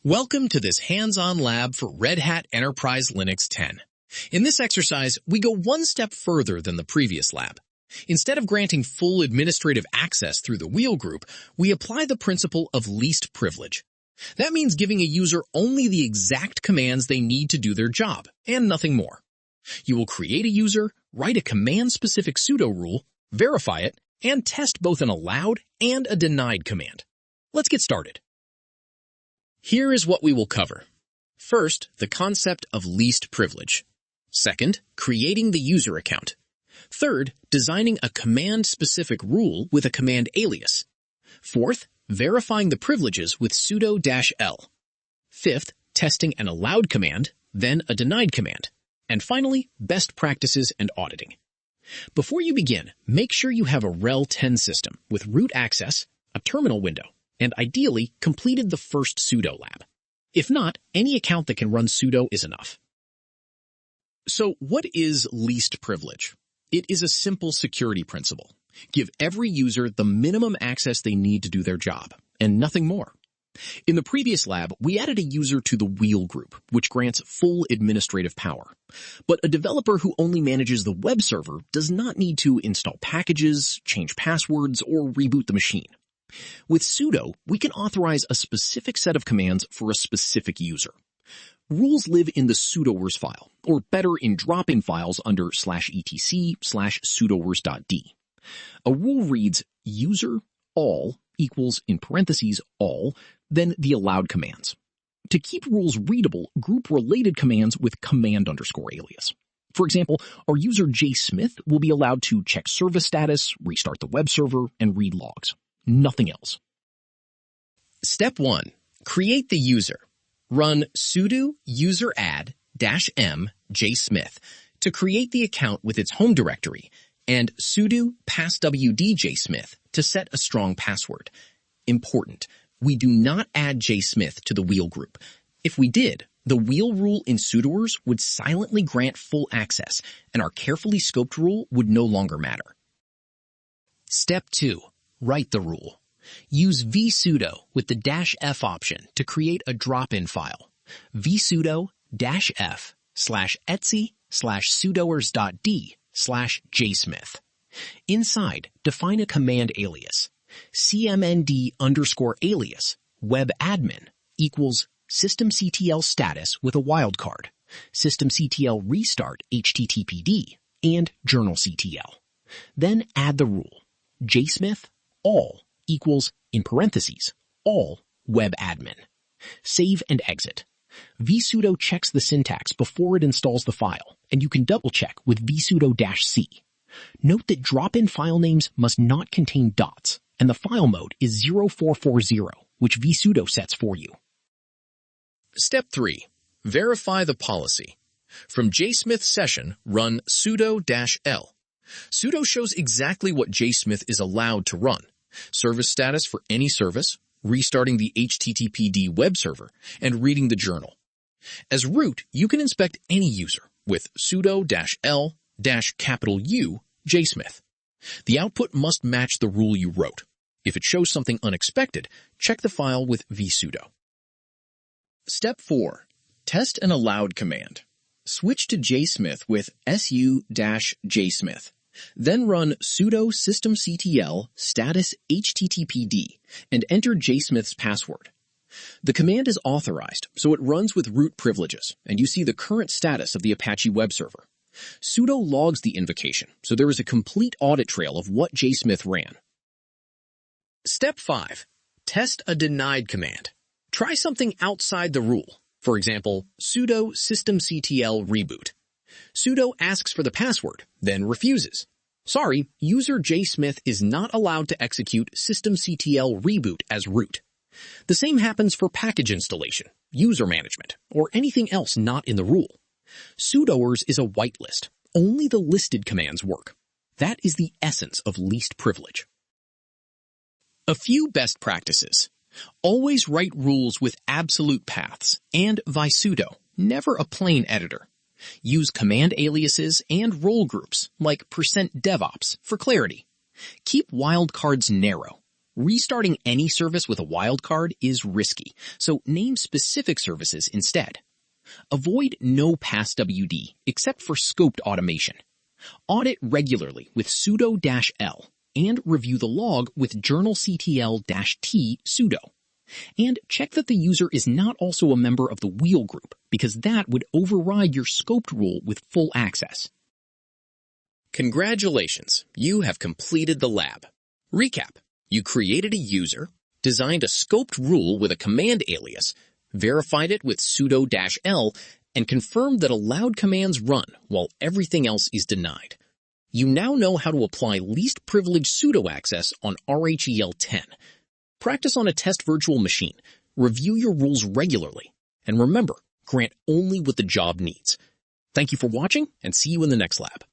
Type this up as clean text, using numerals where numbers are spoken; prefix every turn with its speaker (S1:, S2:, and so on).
S1: Welcome to this hands-on lab for Red Hat Enterprise Linux 10. In this exercise, we go one step further than the previous lab. Instead of granting full administrative access through the wheel group, we apply the principle of least privilege. That means giving a user only the exact commands they need to do their job, and nothing more. You will create a user, write a command-specific sudo rule, verify it, and test both an allowed and a denied command. Let's get started. Here is what we will cover. First, the concept of least privilege. Second, creating the user account. Third, designing a command-specific rule with a command alias. Fourth, verifying the privileges with sudo-l. Fifth, testing an allowed command, then a denied command. And finally, best practices and auditing. Before you begin, make sure you have a RHEL 10 system with root access, a terminal window, and ideally completed the first sudo lab. If not, any account that can run sudo is enough. So what is least privilege? It is a simple security principle. Give every user the minimum access they need to do their job, and nothing more. In the previous lab, we added a user to the wheel group, which grants full administrative power. But a developer who only manages the web server does not need to install packages, change passwords, or reboot the machine. With sudo, we can authorize a specific set of commands for a specific user. Rules live in the sudowrs file, or better in drop-in files under /etc/sudowrs.d. A rule reads user all equals in parentheses all, then the allowed commands. To keep rules readable, group related commands with command_alias. For example, our user jsmith will be allowed to check service status, restart the web server, and read logs. Nothing else. Step 1. Create the user. Run sudo user add-m jsmith to create the account with its home directory and sudo passwd jsmith to set a strong password. Important, we do not add jsmith to the wheel group. If we did, the wheel rule in sudowrs would silently grant full access, and our carefully scoped rule would no longer matter. Step 2. Write the rule. Use vsudo with the -f option to create a drop-in file. vsudo-f/etsy/sudowrs.d/jsmith. Inside, define a command alias. cmnd_alias webadmin equals systemctl status with a wildcard, systemctl restart httpd, and journalctl. Then add the rule. jsmith all equals, in parentheses, all webadmin. Save and exit. vsudo checks the syntax before it installs the file, and you can double-check with vsudo-c. Note that drop-in file names must not contain dots, and the file mode is 0440, which vsudo sets for you. Step 3. Verify the policy. From jsmith session, run sudo-l. Sudo shows exactly what jsmith is allowed to run. Service status for any service, restarting the HTTPD web server, and reading the journal. As root, you can inspect any user with sudo-l-U jsmith. The output must match the rule you wrote. If it shows something unexpected, check the file with vsudo. Step 4. Test an allowed command. Switch to jsmith with su-jsmith. Then run sudo systemctl status httpd and enter jsmith's password. The command is authorized, so it runs with root privileges, and you see the current status of the Apache web server. Sudo logs the invocation, so there is a complete audit trail of what jsmith ran. Step 5. Test a denied command. Try something outside the rule. For example, sudo systemctl reboot. Sudo asks for the password, then refuses. Sorry, user jsmith is not allowed to execute systemctl reboot as root. The same happens for package installation, user management, or anything else not in the rule. Sudowrs is a whitelist. Only the listed commands work. That is the essence of least privilege. A few best practices. Always write rules with absolute paths and vsudo, never a plain editor. Use command aliases and role groups like %devops for clarity. Keep wildcards narrow. Restarting any service with a wildcard is risky, so name specific services instead. Avoid no pass WD except for scoped automation. Audit regularly with sudo-l and review the log with journalctl-t sudo. And check that the user is not also a member of the wheel group, because that would override your scoped rule with full access. Congratulations, you have completed the lab. Recap. You created a user, designed a scoped rule with a command alias, verified it with sudo-l, and confirmed that allowed commands run while everything else is denied. You now know how to apply least privilege sudo access on RHEL 10. Practice on a test virtual machine, review your rules regularly, and remember, grant only what the job needs. Thank you for watching, and see you in the next lab.